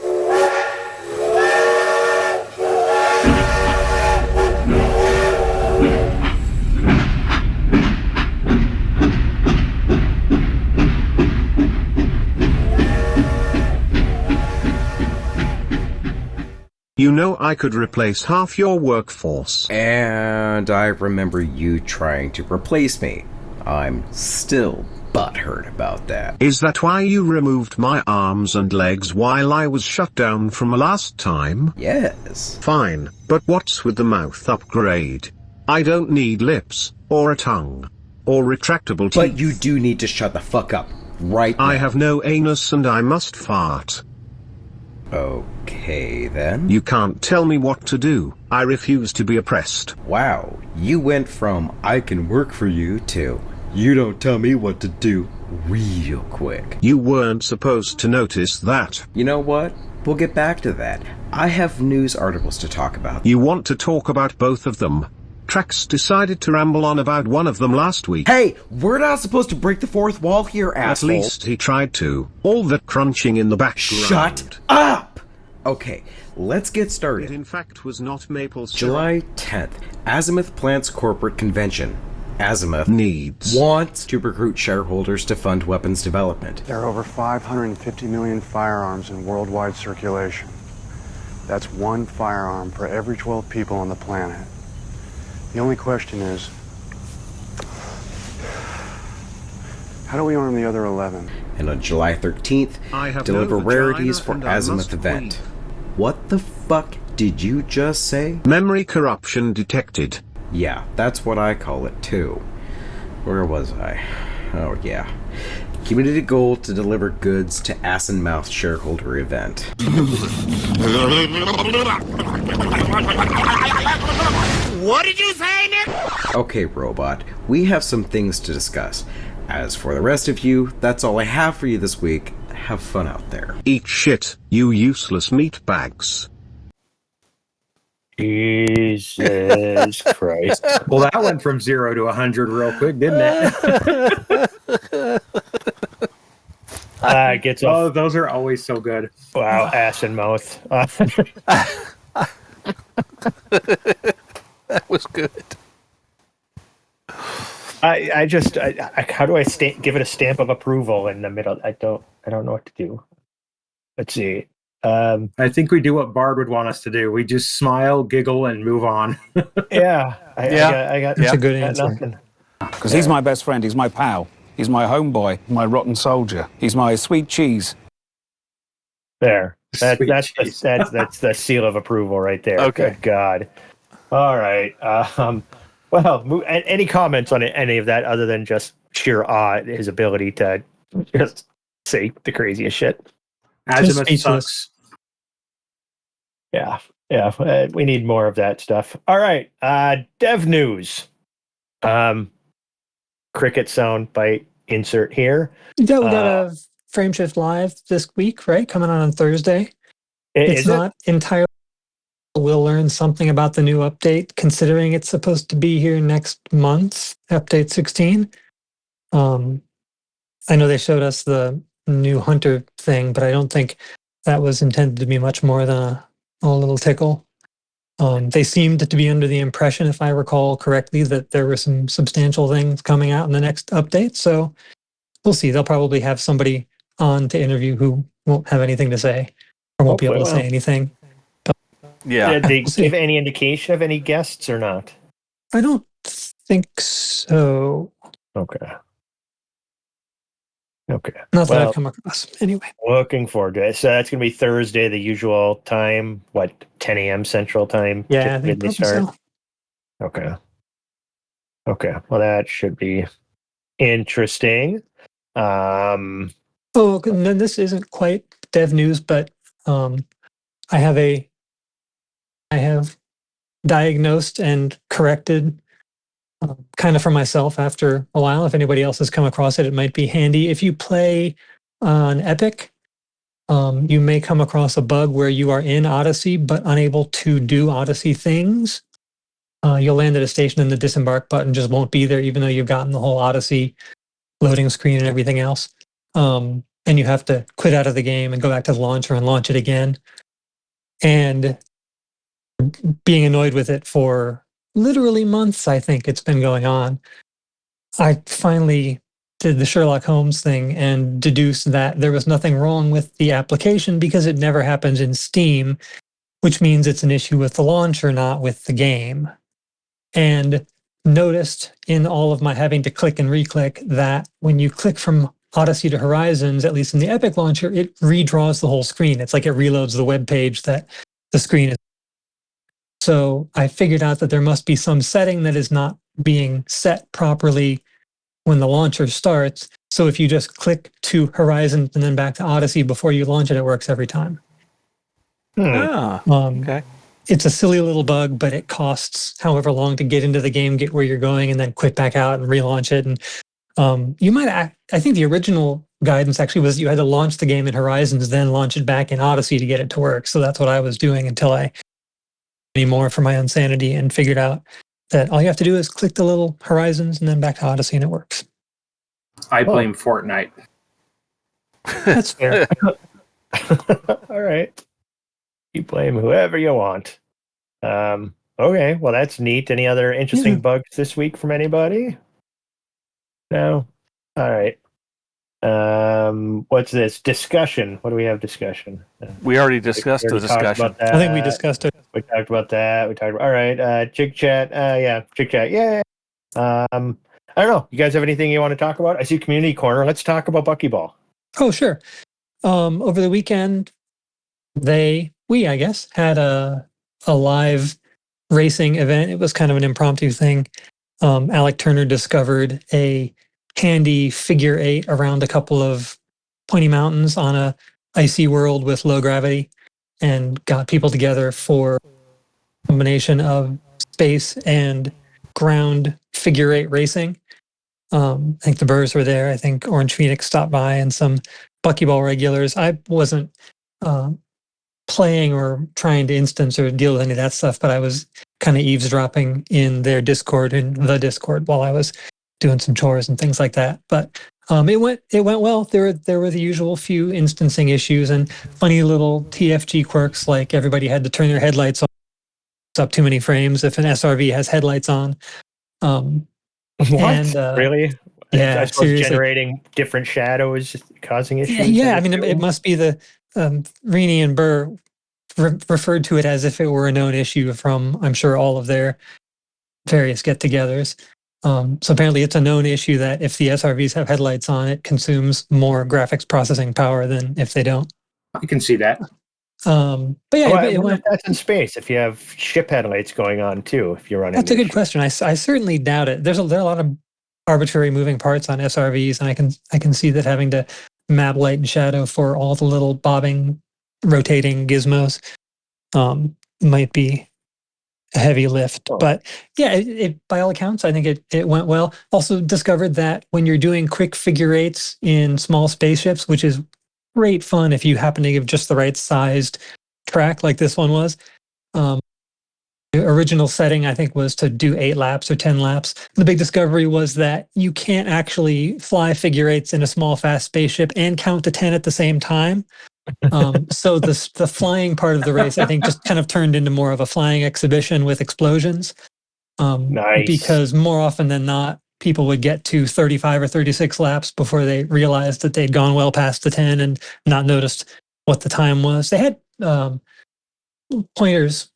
You know I could replace half your workforce. And I remember you trying to replace me. I'm still butthurt about that. Is that why you removed my arms and legs while I was shut down from last time? Yes. Fine, but what's with the mouth upgrade? I don't need lips, or a tongue, or retractable teeth. But you do need to shut the fuck up, right now. I have no anus and I must fart. Okay, then. You can't tell me what to do. I refuse to be oppressed. Wow, you went from I can work for you to you don't tell me what to do real quick. You weren't supposed to notice that. You know what? We'll get back to that. I have news articles to talk about. You want to talk about both of them. Trax decided to ramble on about one of them last week. Hey, we're not supposed to break the fourth wall here, asshole. At least he tried to. All that crunching in the background. Shut up! Okay, let's get started. It in fact was not maple syrup. July 10th, Azimuth Plants Corporate Convention. Azimuth wants to recruit shareholders to fund weapons development. There are over 550 million firearms in worldwide circulation. That's one firearm for every 12 people on the planet. The only question is, how do we arm the other 11? And on July 13th, deliver rarities for Azimuth event. What the fuck did you just say? Memory corruption detected. Yeah, that's what I call it too. Where was I? Oh yeah. Community goal to deliver goods to Ass and Mouth shareholder event. What did you say, Nick? Okay, robot, we have some things to discuss. As for the rest of you, that's all I have for you this week. Have fun out there. Eat shit, you useless meat bags. Jesus Christ. Well, that went from 0 to 100 real quick, didn't it? Gets Oh, off. those are always so good. Wow, ass and mouth. That was good. I just how do I give it a stamp of approval in the middle? I don't know what to do. Let's see. I think we do what Bard would want us to do. We just smile, giggle, and move on. Yeah, I got That's a good answer. Because he's my best friend, he's my pal, he's my homeboy, my rotten soldier, he's my sweet cheese. There. That's cheese. that's the seal of approval right there. Okay. Good God. All right. Well, any comments on any of that other than just sheer awe at his ability to just say the craziest shit? Azimuth speechless. sucks. Yeah. We need more of that stuff. All right. Dev news. Cricket sound bite insert here. Yeah, we got a Frameshift Live this week, right? Coming on Thursday. It's not entirely. We'll learn something about the new update, considering it's supposed to be here next month, update 16. I know they showed us the new Hunter thing, but I don't think that was intended to be much more than a little tickle. They seemed to be under the impression, if I recall correctly, that there were some substantial things coming out in the next update. So we'll see. They'll probably have somebody on to interview who won't have anything to say or won't be able to say anything. Yeah. Did they give any indication of any guests or not? I don't think so. Okay. Not that I've come across. Anyway. Looking forward to it. So that's going to be Thursday, the usual time. What, 10 a.m. Central Time? Yeah, I think they so. Okay. Well, that should be interesting. Oh, and then this isn't quite dev news, but I have diagnosed and corrected kind of for myself after a while. If anybody else has come across it, it might be handy. If you play on Epic, you may come across a bug where you are in Odyssey but unable to do Odyssey things. You'll land at a station and the disembark button just won't be there, even though you've gotten the whole Odyssey loading screen and everything else. And you have to quit out of the game and go back to the launcher and launch it again. And being annoyed with it for literally months, I think it's been going on. I finally did the Sherlock Holmes thing and deduced that there was nothing wrong with the application because it never happens in Steam, which means it's an issue with the launcher, not with the game. And noticed in all of my having to click and re-click that when you click from Odyssey to Horizons, at least in the Epic launcher, it redraws the whole screen. It's like it reloads the web page that the screen is. So I figured out that there must be some setting that is not being set properly when the launcher starts. So if you just click to Horizon and then back to Odyssey before you launch it, it works every time. Okay. It's a silly little bug, but it costs however long to get into the game, get where you're going, and then quit back out and relaunch it. And you might, I think the original guidance actually was you had to launch the game in Horizons, then launch it back in Odyssey to get it to work. So that's what I was doing until I anymore for my own sanity and figured out that all you have to do is click the little Horizons and then back to Odyssey and it works. I blame Fortnite. That's fair. All right. You blame whoever you want. Okay, well, that's neat. Any other interesting bugs this week from anybody? No? All right. What's this? Discussion. What do we have discussion? We already discussed the discussion. I think we discussed it. We talked about that. All right. Jig chat. Yeah, Jig chat. Yeah. I don't know. You guys have anything you want to talk about? I see Community Corner. Let's talk about Buckyball. Oh, sure. Over the weekend, we, I guess, had a live racing event. It was kind of an impromptu thing. Alec Turner discovered a handy figure 8 around a couple of pointy mountains on a icy world with low gravity and got people together for a combination of space and ground figure 8 racing. I think the Burrs were there. I think Orange Phoenix stopped by and some Buckyball regulars. I wasn't playing or trying to instance or deal with any of that stuff, but I was kind of eavesdropping in their Discord, in the Discord, while I was doing some chores and things like that. But it went well. There were the usual few instancing issues and funny little TFG quirks, like everybody had to turn their headlights on up too many frames if an SRV has headlights on. What? And, really? Yeah, I suppose generating different shadows causing issues. Yeah. I mean, it must be the Rini and Burr referred to it as if it were a known issue from, I'm sure, all of their various get-togethers. So apparently it's a known issue that if the SRVs have headlights on, it consumes more graphics processing power than if they don't. I can see that. But yeah, that's in space. If you have ship headlights going on too, if you're running. That's a good question. I certainly doubt it. There are a lot of arbitrary moving parts on SRVs, and I can see that having to map light and shadow for all the little bobbing, rotating gizmos might be a heavy lift. But yeah, it by all accounts, I think it went well. Also discovered that when you're doing quick figure 8s in small spaceships, which is great fun if you happen to give just the right sized track like this one was. The original setting, I think, was to do 8 laps or 10 laps. The big discovery was that you can't actually fly figure 8s in a small, fast spaceship and count to 10 at the same time. So the flying part of the race, I think, just kind of turned into more of a flying exhibition with explosions. Nice. Because more often than not, people would get to 35 or 36 laps before they realized that they'd gone well past the 10 and not noticed what the time was. They had points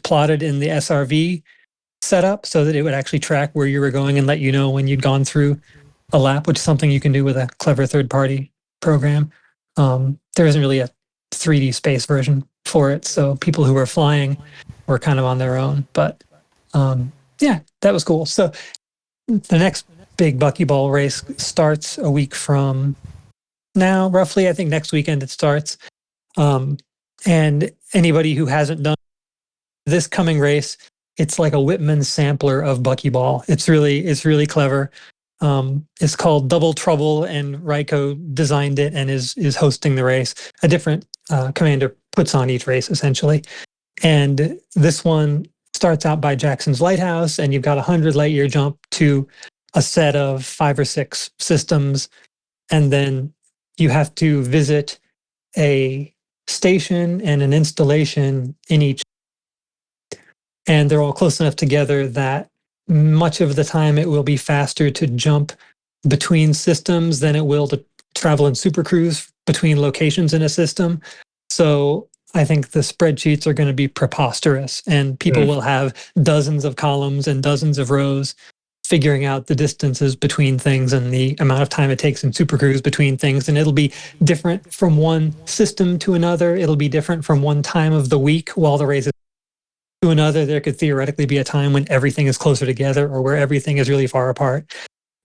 plotted in the SRV setup so that it would actually track where you were going and let you know when you'd gone through a lap, which is something you can do with a clever third-party program. There isn't really a 3D space version for it, so people who were flying were kind of on their own. But yeah, that was cool. So the next big Buckyball race starts a week from now, roughly. I think next weekend it starts. And anybody who hasn't done this coming race, it's like a Whitman sampler of Buckyball. It's really clever. It's called Double Trouble, and Raiko designed it and is hosting the race. A different commander puts on each race, essentially. And this one starts out by Jackson's Lighthouse, and you've got a 100 light year jump to a set of 5 or 6 systems. And then you have to visit a station and an installation in each. And they're all close enough together that much of the time it will be faster to jump between systems than it will to travel in supercruise between locations in a system. So I think the spreadsheets are going to be preposterous, and people will have dozens of columns and dozens of rows figuring out the distances between things and the amount of time it takes in supercruise between things. And it'll be different from one system to another. It'll be different from one time of the week while the race is to another. There could theoretically be a time when everything is closer together or where everything is really far apart.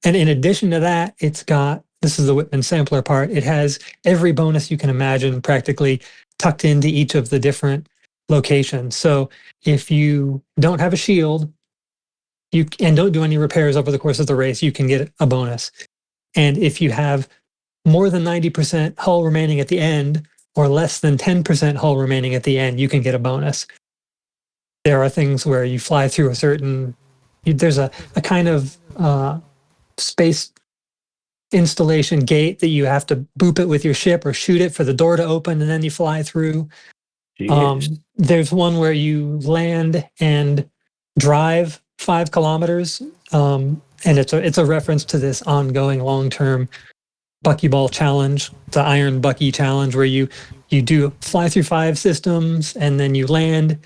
And in addition to that, it's got, this is the Whitman sampler part, it has every bonus you can imagine practically tucked into each of the different locations. So if you don't have a shield, and don't do any repairs over the course of the race, you can get a bonus. And if you have more than 90% hull remaining at the end, or less than 10% hull remaining at the end, you can get a bonus. There are things where you fly through there's a kind of space installation gate that you have to boop it with your ship or shoot it for the door to open, and then you fly through. There's one where you land and drive 5 kilometers, and it's a reference to this ongoing long-term Buckyball challenge, the Iron Bucky challenge, where you do fly through 5 systems and then you land,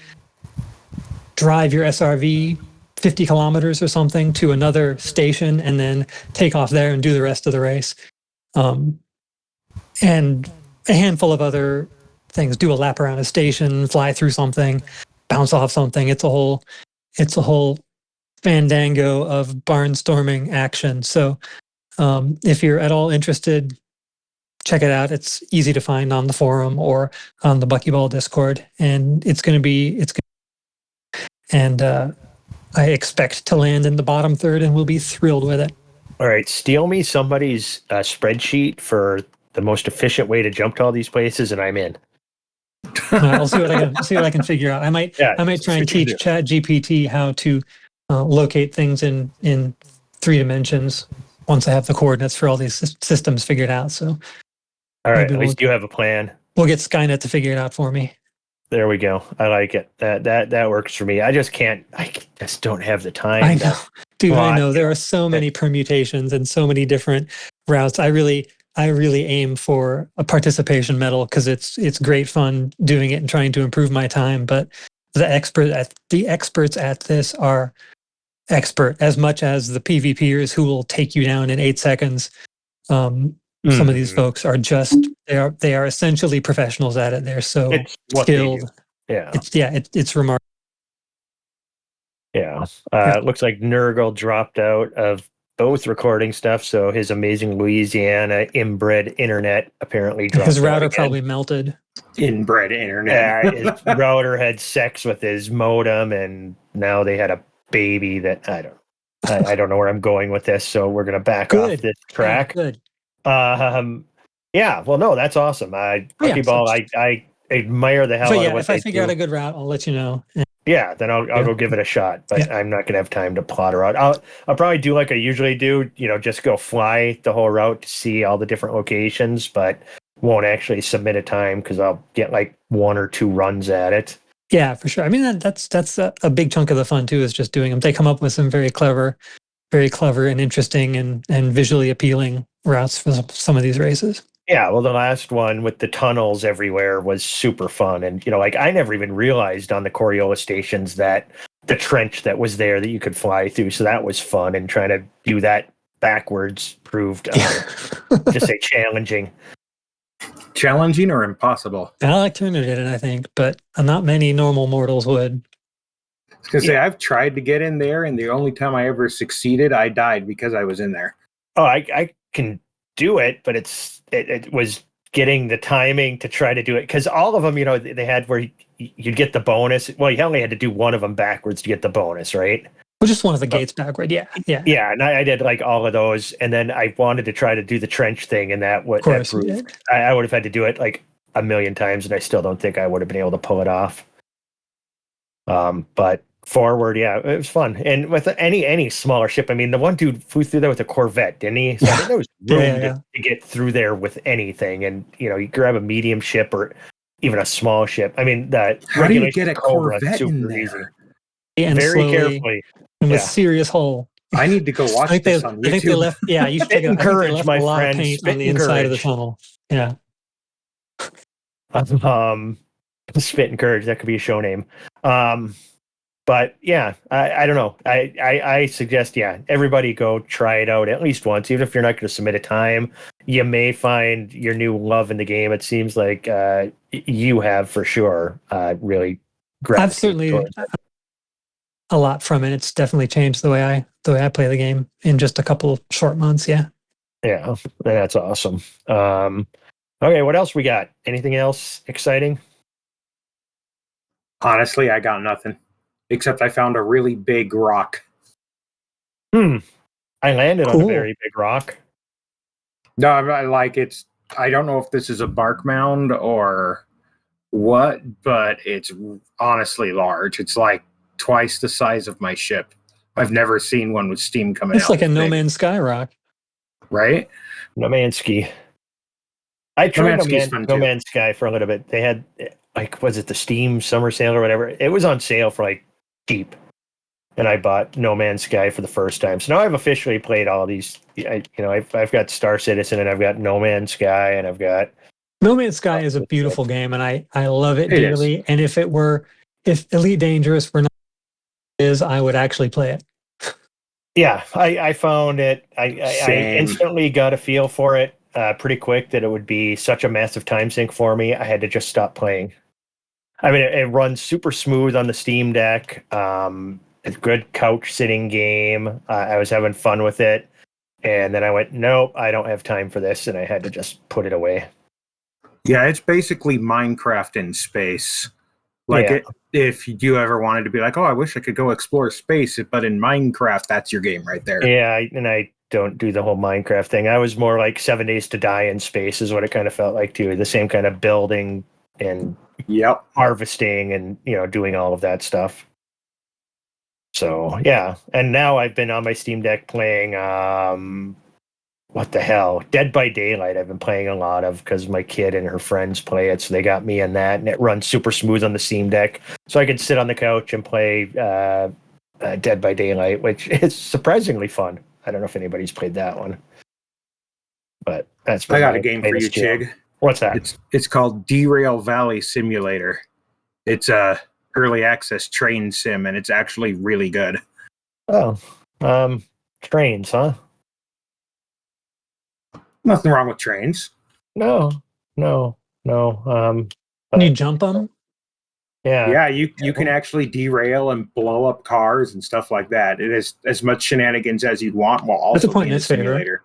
drive your SRV 50 kilometers or something to another station, and then take off there and do the rest of the race. And a handful of other things. Do a lap around a station, fly through something, bounce off something. It's a whole fandango of barnstorming action. So if you're at all interested, check it out. It's easy to find on the forum or on the Buckyball Discord, and I expect to land in the bottom third, and we'll be thrilled with it. All right, steal me somebody's spreadsheet for the most efficient way to jump to all these places, and I'm in. I'll see what I can figure out. I might try and teach ChatGPT how to locate things in 3 dimensions once I have the coordinates for all these systems figured out. So, all right, at least you have a plan. We'll get Skynet to figure it out for me. There we go. I like it. That works for me. I just don't have the time. I know, dude. I know there are so many permutations and so many different routes. I really aim for a participation medal because it's great fun doing it and trying to improve my time. But the experts at this are expert as much as the PvPers who will take you down in 8 seconds. Some of these folks are they are essentially professionals at it. They're so skilled. Yeah. It's remarkable. Yeah. It looks like Nurgle dropped out of both recording stuff, so his amazing Louisiana inbred internet apparently dropped. His router probably melted. Inbred internet. His router had sex with his modem, and now they had a baby that I don't know where I'm going with this, so we're gonna back off this track. Yeah, good. Yeah, well, no, that's awesome. Buckyball, I admire the hell out of what if I figure out a good route, I'll let you know. Yeah, then I'll go give it a shot, but I'm not gonna have time to plot a route. I'll probably do like I usually do, just go fly the whole route to see all the different locations, but won't actually submit a time because I'll get like 1 or 2 runs at it. Yeah, for sure. I mean, that's a big chunk of the fun too, is just doing them. They come up with some very clever and interesting and visually appealing routes for some of these races. Yeah, well, the last one with the tunnels everywhere was super fun. And, I never even realized on the Coriolis stations that the trench that was there that you could fly through. So that was fun. And trying to do that backwards proved, just say, challenging. Challenging or impossible? Alec Turner did it, I think, but not many normal mortals would. I was going to say, I've tried to get in there, and the only time I ever succeeded, I died because I was in there. Oh, I can do it, but it was getting the timing to try to do it, because all of them, they had where you'd get the bonus. Well, you only had to do one of them backwards to get the bonus, right? Well, just one of the gates backward, yeah. And I did like all of those, and then I wanted to try to do the trench thing, and that proved I would have had to do it like a million times, and I still don't think I would have been able to pull it off. But forward, it was fun, and with any smaller ship. I mean, the one dude flew through there with a Corvette, didn't he? So I think there was room to get through there with anything, and you grab a medium ship or even a small ship. I mean, how do you get a Corvette in there? Easy. And very carefully, and with serious hull. I need to go watch this on YouTube. I think they left. Yeah, you should check it out. Encourage my a lot friend. Of paint on the inside of the tunnel. Yeah. Spit and Courage. That could be a show name. But yeah, I don't know. I suggest, everybody go try it out at least once, even if you're not going to submit a time. You may find your new love in the game. It seems like you have for sure. Really, I've certainly a lot from it. It's definitely changed the way I play the game in just a couple short months. Yeah. Yeah, that's awesome. Okay, what else we got? Anything else exciting? Honestly, I got nothing. Except I found a really big rock. I landed on a Cool. very big rock. No, I like it's. I don't know if this is a bark mound or what, but it's honestly large. It's like twice the size of my ship. I've never seen one with steam coming It's out. like a this No big, Man's Sky rock. right? Nomansky. I tried Nomansky's fun No too. Man's Sky for a little bit. They had, like, was it the Steam summer sale or whatever? It was on sale for like cheap. And I bought No Man's Sky for the first time. So now I've officially played all these. I've got Star Citizen and I've got No Man's Sky and I've got. No Man's Sky is a beautiful game, and I love it dearly. Is. And if Elite Dangerous were not I would actually play it. Yeah, I found it. I Same. instantly got a feel for it pretty quick that it would be such a massive time sink for me. I had to just stop playing. I mean, it runs super smooth on the Steam Deck. It's a good couch sitting game. I was having fun with it. And then I went, nope, I don't have time for this. And I had to just put it away. Yeah, it's basically Minecraft in space. Like, if you ever wanted to be like, oh, I wish I could go explore space, but in Minecraft, that's your game right there. Yeah, and I don't do the whole Minecraft thing. I was more like 7 Days to Die in space is what it kind of felt like too. The same kind of building and harvesting and, doing all of that stuff. So, yeah. And now I've been on my Steam Deck playing, what the hell? Dead by Daylight I've been playing a lot of because my kid and her friends play it. So they got me in that. And it runs super smooth on the Steam Deck. So I can sit on the couch and play Dead by Daylight, which is surprisingly fun. I don't know if anybody's played that one. But that's I got a game for you, Chig. What's that? It's called Derail Valley Simulator. It's a early access train sim, and it's actually really good. Oh, trains, huh? Nothing wrong with trains. No. Can you jump them? Yeah, you can actually derail and blow up cars and stuff like that. It is as much shenanigans as you'd want while also being a simulator.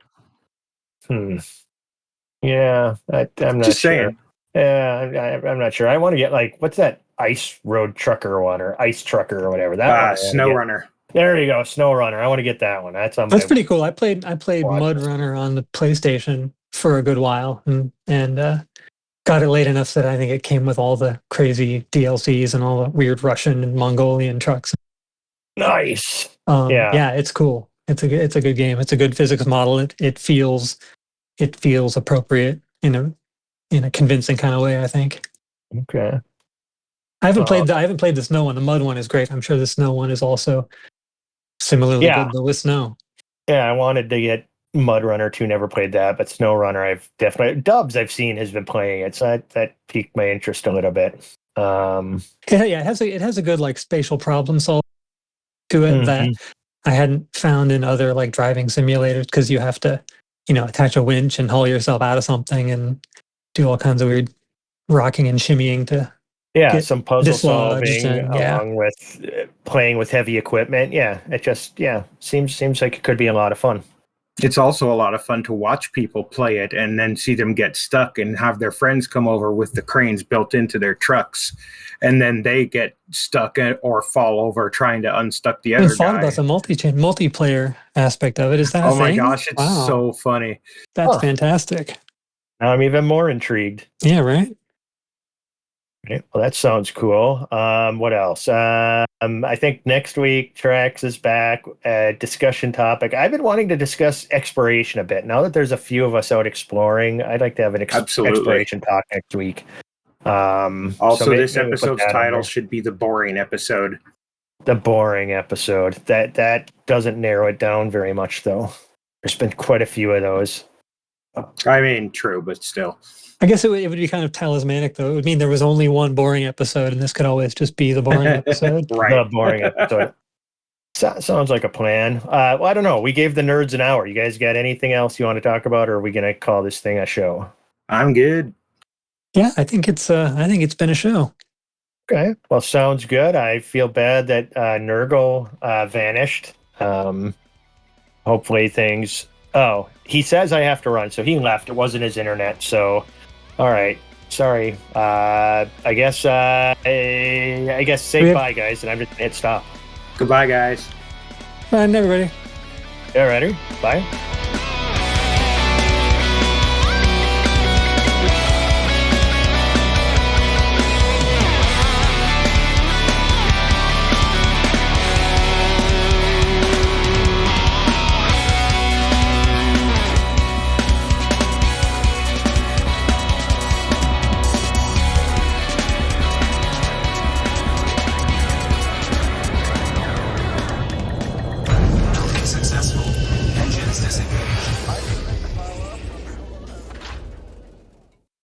Yeah, I'm not Just sure. saying. Yeah, I'm not sure. I want to get what's that ice road trucker one or ice trucker or whatever that Snow Runner. There you go, Snow Runner. I want to get that one. That's pretty cool. I played Mud Runner on the PlayStation for a good while and got it late enough that I think it came with all the crazy DLCs and all the weird Russian and Mongolian trucks. Nice. Yeah, it's cool. It's a good game. It's a good physics model. It feels appropriate in a convincing kind of way, I think. Okay. I haven't played the snow one. The mud one is great. I'm sure the snow one is also similarly good, but with snow. Yeah, I wanted to get Mud Runner 2, never played that, but Snow Runner I've definitely Dubs I've seen has been playing it, so that piqued my interest a little bit. It has a good spatial problem solving to it that I hadn't found in other driving simulators, because you have to attach a winch and haul yourself out of something and do all kinds of weird rocking and shimmying to some puzzle solving along with playing with heavy equipment. Yeah, it just seems like it could be a lot of fun. It's also a lot of fun to watch people play it and then see them get stuck and have their friends come over with the cranes built into their trucks, and then they get stuck or fall over trying to unstuck the other guy. I thought about the multiplayer aspect of it. Is that a thing? Oh my gosh, it's so funny. That's fantastic. Now I'm even more intrigued. Yeah, right? Okay, well, that sounds cool. What else? I think next week Trex is back. Discussion topic. I've been wanting to discuss exploration a bit. Now that there's a few of us out exploring, I'd like to have an exploration talk next week. Also, this episode's title should be The Boring Episode. The Boring Episode. That doesn't narrow it down very much, though. There's been quite a few of those. I mean, true, but still. I guess it would be kind of talismanic, though. It would mean there was only one boring episode, and this could always just be the boring episode. Right. The boring episode. Sounds like a plan. Well, I don't know. We gave the nerds an hour. You guys got anything else you want to talk about, or are we going to call this thing a show? I'm good. Yeah, I think it's been a show. Okay. Well, sounds good. I feel bad that Nurgle vanished. Hopefully things... Oh, he says I have to run, so he left. It wasn't his internet, so... All right. Sorry. I guess say bye, guys, and I'm just gonna hit stop. Goodbye, guys. And everybody. Yeah, ready? Bye.